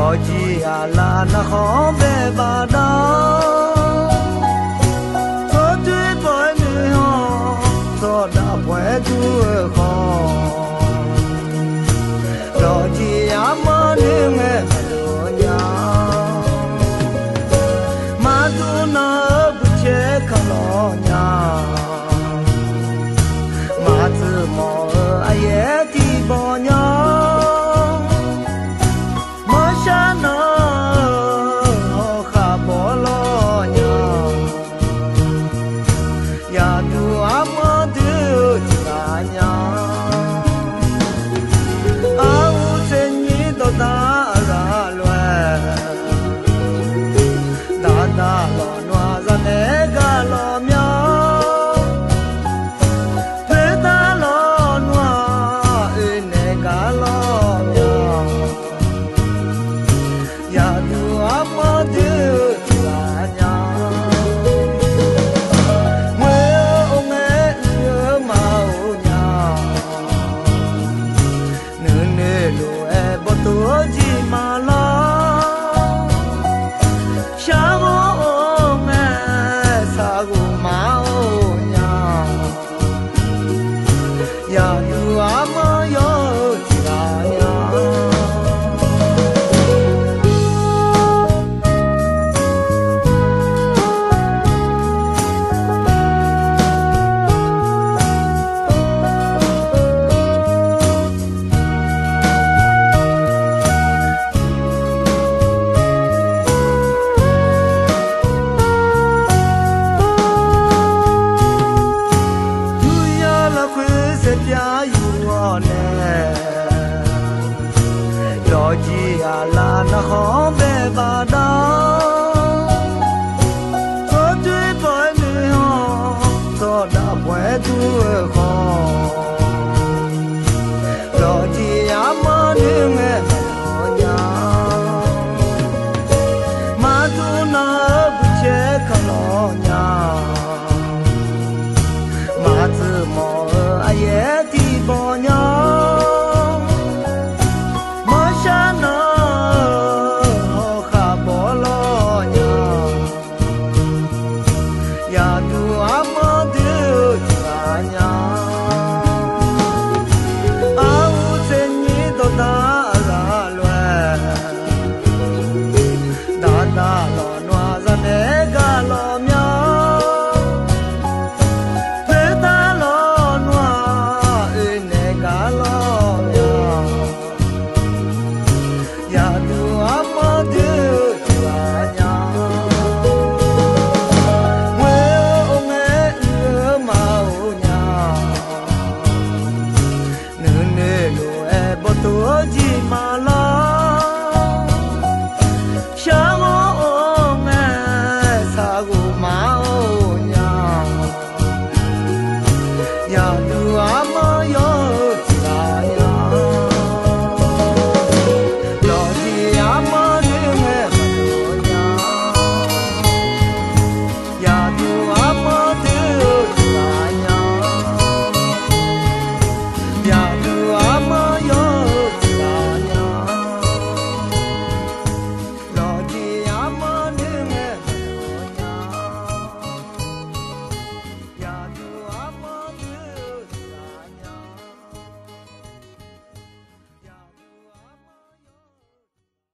Lo chi ala na khó về bà đó có tuyết với người họ có đã quét đuôi khó lo chi ám mơ nếu nghe đùa nhau mà tu nó bút chế không lo nhau mà từ mò ai thì bỏ nhau lo chi ala na khó về bà